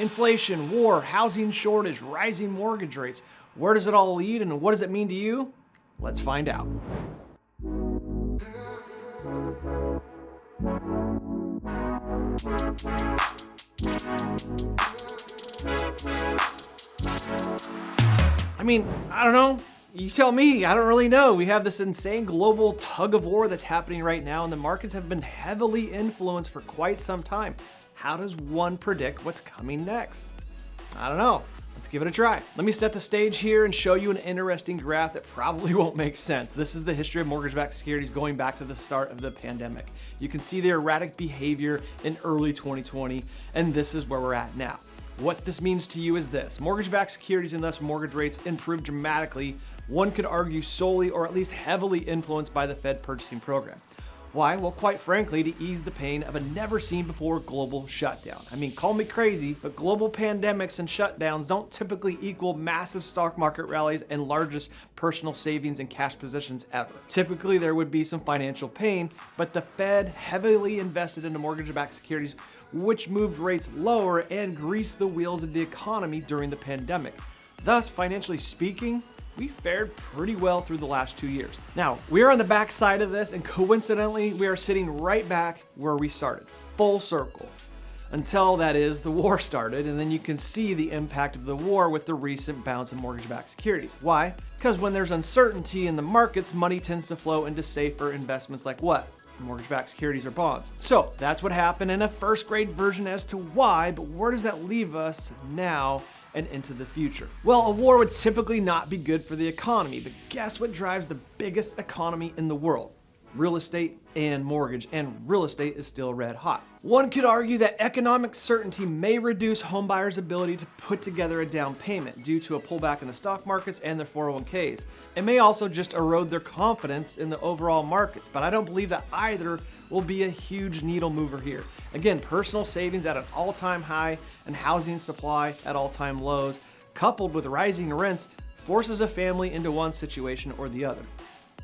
Inflation, war, housing shortage, rising mortgage rates. Where does it all lead and what does it mean to you? Let's find out. I don't know. You tell me. I don't really know. We have this insane global tug of war that's happening right now, and the markets have been heavily influenced for quite some time. How does one predict what's coming next? I don't know. Let's give it a try. Let me set the stage here and show you an interesting graph that probably won't make sense. This is the history of mortgage-backed securities going back to the start of the pandemic. You can see the erratic behavior in early 2020, and this is where we're at now. What this means to you is this: mortgage-backed securities and thus mortgage rates improved dramatically. One could argue solely or at least heavily influenced by the Fed purchasing program. Why? Well, quite frankly, to ease the pain of a never-seen-before global shutdown. Call me crazy, but global pandemics and shutdowns don't typically equal massive stock market rallies and largest personal savings and cash positions ever. Typically, there would be some financial pain, but the Fed heavily invested into mortgage-backed securities, which moved rates lower and greased the wheels of the economy during the pandemic. Thus, financially speaking, we fared pretty well through the last 2 years. Now, we are on the back side of this, and coincidentally, we are sitting right back where we started, full circle. Until, that is, the war started, and then you can see the impact of the war with the recent bounce in mortgage-backed securities. Why? Because when there's uncertainty in the markets, money tends to flow into safer investments like what? Mortgage-backed securities or bonds. So that's what happened in a first-grade version as to why, but where does that leave us now and into the future? Well, a war would typically not be good for the economy, but guess what drives the biggest economy in the world? Real estate and mortgage, and real estate is still red hot. One could argue that economic certainty may reduce homebuyers' ability to put together a down payment due to a pullback in the stock markets and their 401ks. It may also just erode their confidence in the overall markets, but I don't believe that either will be a huge needle mover here. Again, personal savings at an all-time high and housing supply at all-time lows, coupled with rising rents, forces a family into one situation or the other.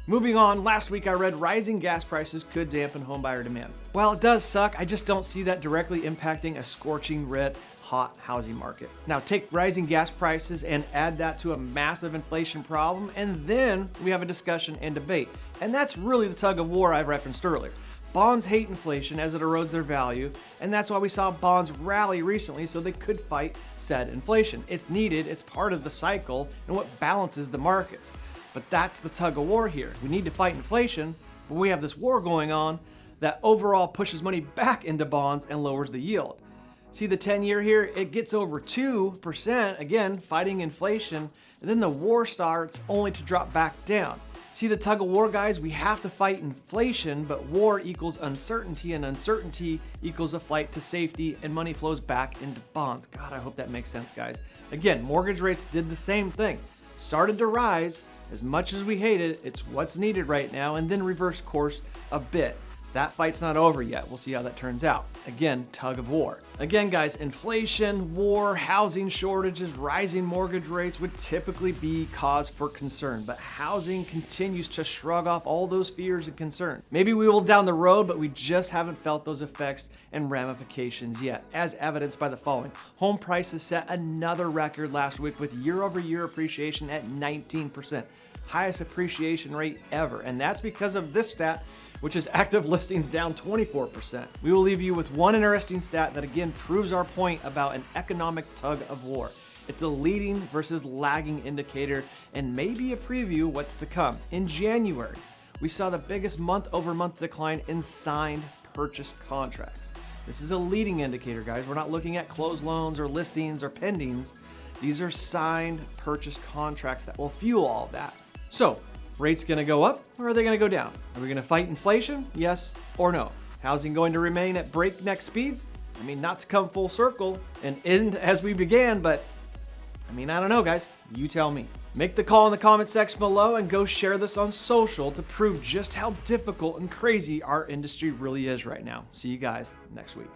Moving on, last week I read rising gas prices could dampen homebuyer demand. While it does suck, I just don't see that directly impacting a scorching red hot housing market. Now take rising gas prices and add that to a massive inflation problem, and then we have a discussion and debate. And that's really the tug of war I referenced earlier. Bonds hate inflation as it erodes their value, and that's why we saw bonds rally recently so they could fight said inflation. It's needed, it's part of the cycle, and what balances the markets. But that's the tug of war here. We need to fight inflation, but we have this war going on that overall pushes money back into bonds and lowers the yield. See the 10-year here, it gets over 2%, again, fighting inflation, and then the war starts only to drop back down. See the tug of war, guys? We have to fight inflation, but war equals uncertainty, and uncertainty equals a flight to safety, and money flows back into bonds. God, I hope that makes sense, guys. Again, mortgage rates did the same thing. Started to rise. As much as we hate it, it's what's needed right now, and then reverse course a bit. That fight's not over yet. We'll see how that turns out. Again, tug of war. Again, guys, inflation, war, housing shortages, rising mortgage rates would typically be cause for concern, but housing continues to shrug off all those fears and concerns. Maybe we will down the road, but we just haven't felt those effects and ramifications yet, as evidenced by the following. Home prices set another record last week with year-over-year appreciation at 19%. Highest appreciation rate ever, and that's because of this stat, which is active listings down 24%. We will leave you with one interesting stat that again proves our point about an economic tug of war. It's a leading versus lagging indicator and maybe a preview of what's to come. In January, we saw the biggest month-over-month decline in signed purchase contracts. This is a leading indicator, guys. We're not looking at closed loans or listings or pendings. These are signed purchase contracts that will fuel all of that. So, rates gonna go up or are they gonna go down? Are we gonna fight inflation? Yes or no? Housing going to remain at breakneck speeds? Not to come full circle and end as we began, but I don't know, guys. You tell me. Make the call in the comment section below and go share this on social to prove just how difficult and crazy our industry really is right now. See you guys next week.